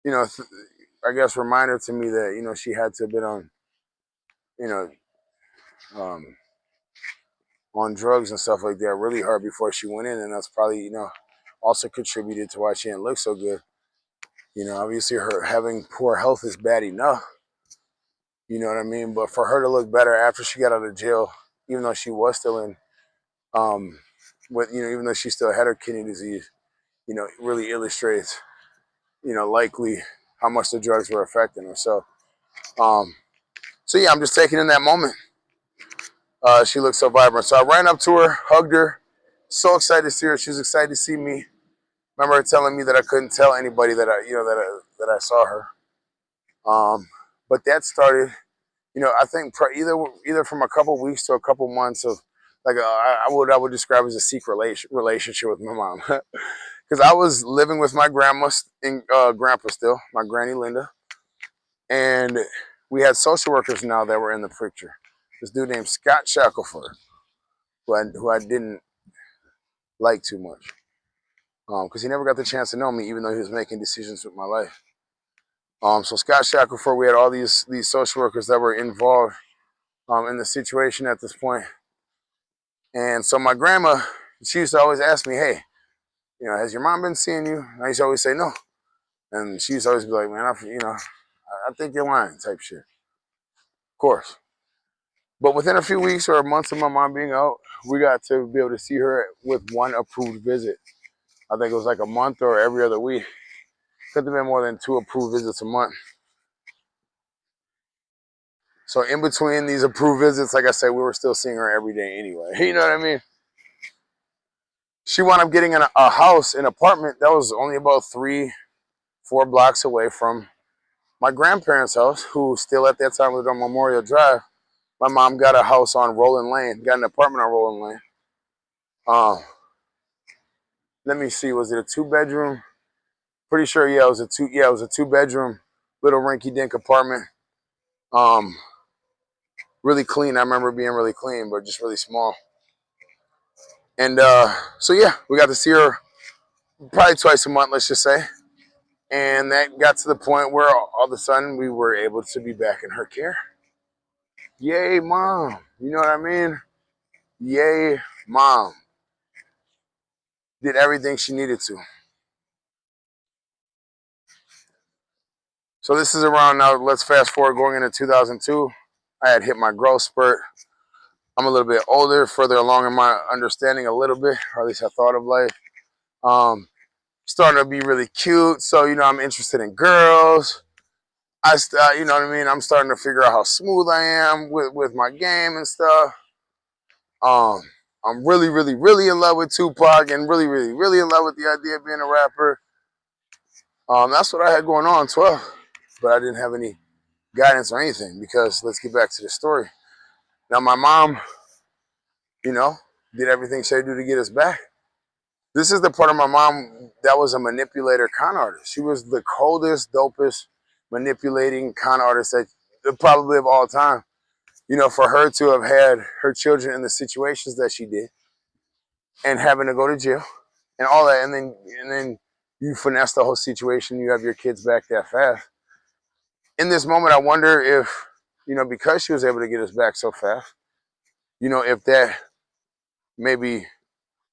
[SPEAKER 1] I guess, reminder to me that, she had to have been on, you know, um, on drugs and stuff like that really hard before she went in. And that's probably, also contributed to why she didn't look so good. Obviously her having poor health is bad enough. You know what I mean? But for her to look better after she got out of jail, even though she was still in, even though she still had her kidney disease, it really illustrates, likely how much the drugs were affecting her. So yeah, I'm just taking in that moment. She looked so vibrant. So I ran up to her, hugged her, so excited to see her. She was excited to see me. Remember her telling me that I couldn't tell anybody that I saw her. But that started, I think either from a couple weeks to a couple months of like I would describe as a secret relationship with my mom, because I was living with my grandma and grandpa still, my granny Linda, and we had social workers now that were in the picture. This dude named Scott Shackelford, who I didn't like too much, because he never got the chance to know me, even though he was making decisions with my life. So Scott Shackelford, we had all these social workers that were involved in the situation at this point. And so my grandma, she used to always ask me, hey, has your mom been seeing you? And I used to always say no. And she used to always be like, man, I think you're lying type shit. Of course. But within a few weeks or months of my mom being out, we got to be able to see her with one approved visit. I think it was like a month or every other week. Could have been more than 2 approved visits a month. So in between these approved visits, like I said, we were still seeing her every day anyway. You know what I mean? She wound up getting a house, an apartment that was only about 3-4 blocks away from my grandparents' house, who still at that time lived on Memorial Drive. My mom got a house on Rolling Lane, got an apartment on Rolling Lane. Let me see, was it a 2-bedroom? Pretty sure, yeah, it was a 2-bedroom, little rinky-dink apartment. Really clean. I remember it being really clean, but just really small. And so yeah, we got to see her probably twice a month, let's just say. And that got to the point where all of a sudden we were able to be back in her care. Yay, mom. You know what I mean? Yay, mom. Did everything she needed to. So this is around now, let's fast forward going into 2002. I had hit my growth spurt. I'm a little bit older, further along in my understanding a little bit, or at least I thought of life. Starting to be really cute. So, you know, I'm interested in girls. You know what I mean? I'm starting to figure out how smooth I am with my game and stuff. I'm really, really, really in love with Tupac and really, really, really in love with the idea of being a rapper. That's what I had going on 12, but I didn't have any guidance or anything because let's get back to the story. Now, my mom, you know, did everything she had to do to get us back. This is the part of my mom that was a manipulator con artist. She was the coldest, dopest, manipulating con artist that probably of all time. You know, for her to have had her children in the situations that she did and having to go to jail and all that, and then you finesse the whole situation, you have your kids back that fast. In this moment, I wonder if, you know, because she was able to get us back so fast, you know, if that maybe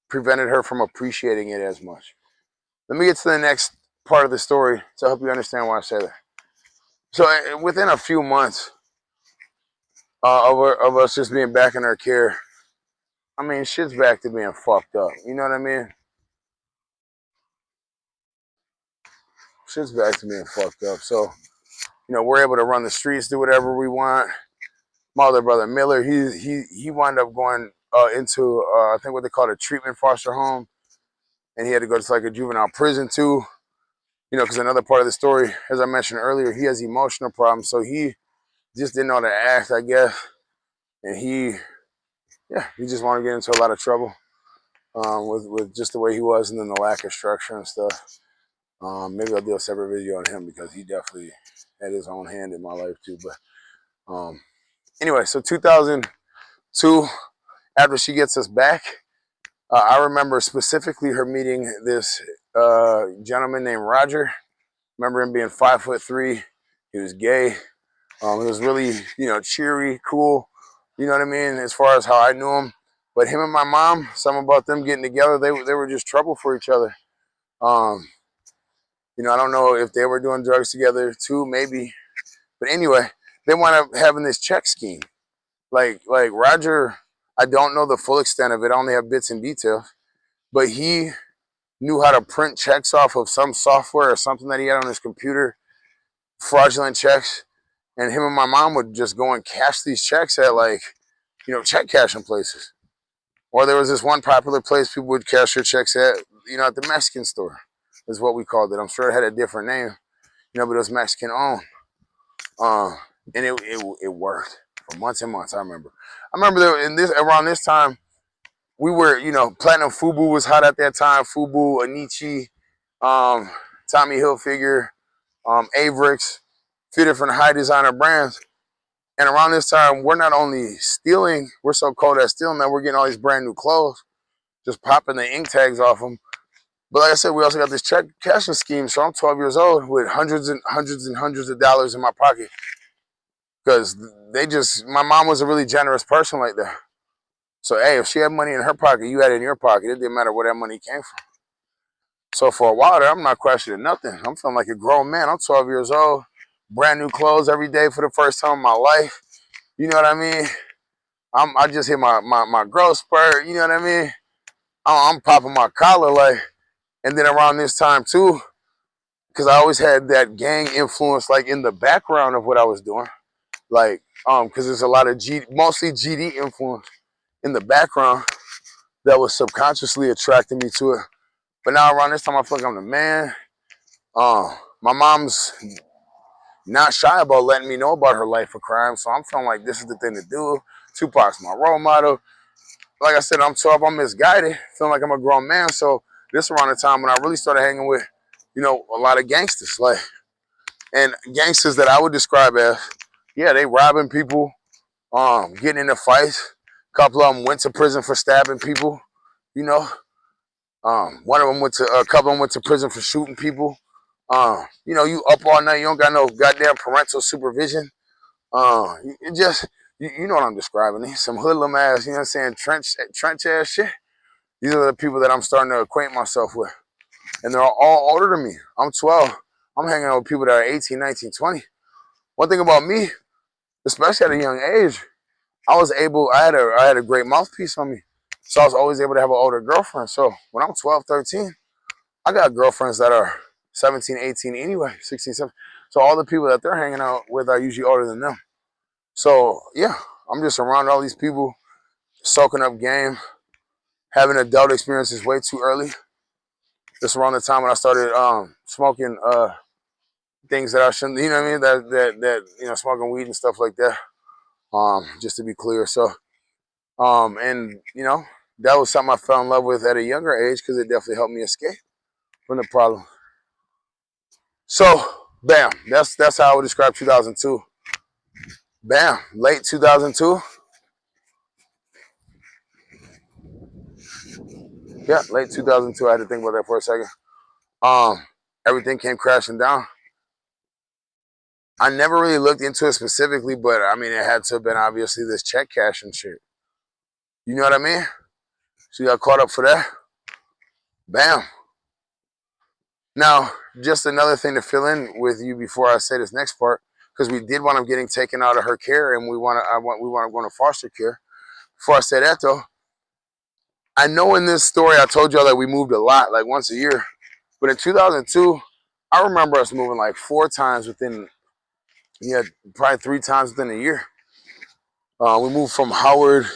[SPEAKER 1] prevented her from appreciating it as much. Let me get to the next part of the story to help you understand why I say that. So within a few months of us just being back in her care, I mean, shit's back to being fucked up. You know what I mean? Shit's back to being fucked up. So, you know, we're able to run the streets, do whatever we want. My other brother Miller, he wound up going into I think what they call a treatment foster home, and he had to go to like a juvenile prison too. You know, because another part of the story, as I mentioned earlier, he has emotional problems, so he just didn't know how to act, I guess, and he just wanted to get into a lot of trouble with just the way he was, and then the lack of structure and stuff. Maybe I'll do a separate video on him because he definitely had his own hand in my life too. But anyway, so 2002, after she gets us back, I remember specifically her meeting this gentleman named Roger. Remember him being 5'3". He was gay. He was really, you know, cheery, cool. You know what I mean? As far as how I knew him. But him and my mom, something about them getting together, they were just trouble for each other. You know, I don't know if they were doing drugs together too, maybe. But anyway, they wound up having this check scheme. Like Roger, I don't know the full extent of it. I only have bits and details. But he knew how to print checks off of some software or something that he had on his computer, fraudulent checks. And him and my mom would just go and cash these checks at, like, you know, check cashing places. Or there was this one popular place people would cash their checks at, you know, at the Mexican store, is what we called it. I'm sure it had a different name, you know, but it was Mexican owned. And it worked for months and months. I remember around this time, we were, you know, Platinum Fubu was hot at that time. Fubu, Anichi, Tommy Hilfiger, Avrix, a few different high designer brands. And around this time, we're not only stealing, we're so cold at stealing that we're getting all these brand new clothes, just popping the ink tags off them. But like I said, we also got this check cashing scheme. So I'm 12 years old with hundreds and hundreds and hundreds of dollars in my pocket. Because my mom was a really generous person like that. So, hey, if she had money in her pocket, you had it in your pocket. It didn't matter where that money came from. So for a while there, I'm not questioning nothing. I'm feeling like a grown man. I'm 12 years old, brand new clothes every day for the first time in my life. You know what I mean? I just hit my growth spurt. You know what I mean? I'm popping my collar like, and then around this time too, because I always had that gang influence like in the background of what I was doing, like because there's a lot of mostly GD influence in the background that was subconsciously attracting me to it. But now around this time, I feel like I'm the man. My mom's not shy about letting me know about her life of crime. So I'm feeling like this is the thing to do. Tupac's my role model. Like I said, I'm 12, I'm misguided, feeling like I'm a grown man. So this around the time when I really started hanging with, you know, a lot of gangsters, like, and gangsters that I would describe as, yeah, they robbing people, getting into fights. A couple of them went to prison for stabbing people, you know. One of them a couple of them went to prison for shooting people. You know, you up all night, you don't got no goddamn parental supervision. It just, you know what I'm describing. Some hoodlum ass, you know what I'm saying, trench ass shit. These are the people that I'm starting to acquaint myself with. And they're all older than me. I'm 12. I'm hanging out with people that are 18, 19, 20. One thing about me, especially at a young age, I had a great mouthpiece on me. So I was always able to have an older girlfriend. So when I'm 12, 13, I got girlfriends that are 17, 18 anyway, 16, 17. So all the people that they're hanging out with are usually older than them. So yeah, I'm just around all these people, soaking up game, having adult experiences way too early. Just around the time when I started smoking things that I shouldn't, you know what I mean? That you know, smoking weed and stuff like that. Just to be clear. So and you know, that was something I fell in love with at a younger age because it definitely helped me escape from the problem. So bam, that's how I would describe 2002. Bam, late 2002. Yeah, late 2002. I had to think about that for a second. Everything came crashing down. I never really looked into it specifically, but I mean, it had to have been obviously this check cashing shit. You know what I mean? So you got caught up for that. Bam. Now, just another thing to fill in with you before I say this next part, because we did wind up getting taken out of her care, and we want to go to foster care. Before I say that though, I know in this story I told y'all that we moved a lot, like once a year. But in 2002, I remember us moving like 4 times within, yeah, probably 3 times within a year. We moved from Howard,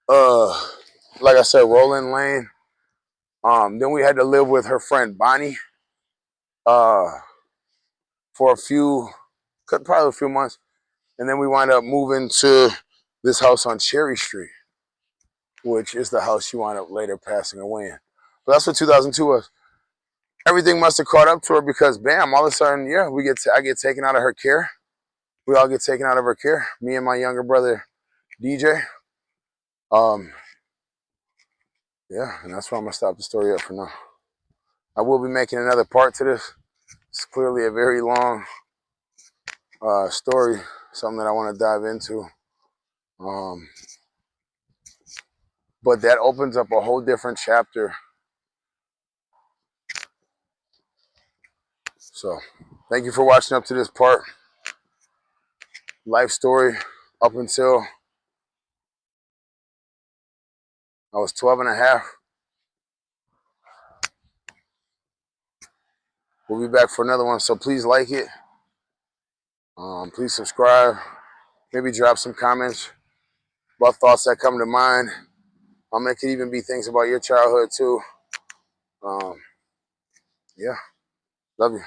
[SPEAKER 1] like I said, Roland Lane. Then we had to live with her friend Bonnie uh, for probably a few months. And then we wound up moving to this house on Cherry Street, which is the house she wound up later passing away in. But that's what 2002 was. Everything must have caught up to her because, bam, all of a sudden, yeah, I get taken out of her care. We all get taken out of her care. Me and my younger brother, DJ. Yeah, and that's where I'm going to stop the story up for now. I will be making another part to this. It's clearly a very long story, something that I want to dive into. But that opens up a whole different chapter. So, thank you for watching up to this part. Life story up until I was 12 and a half. We'll be back for another one, so please like it. Please subscribe. Maybe drop some comments about thoughts that come to mind. It could even be things about your childhood too. Yeah, love you.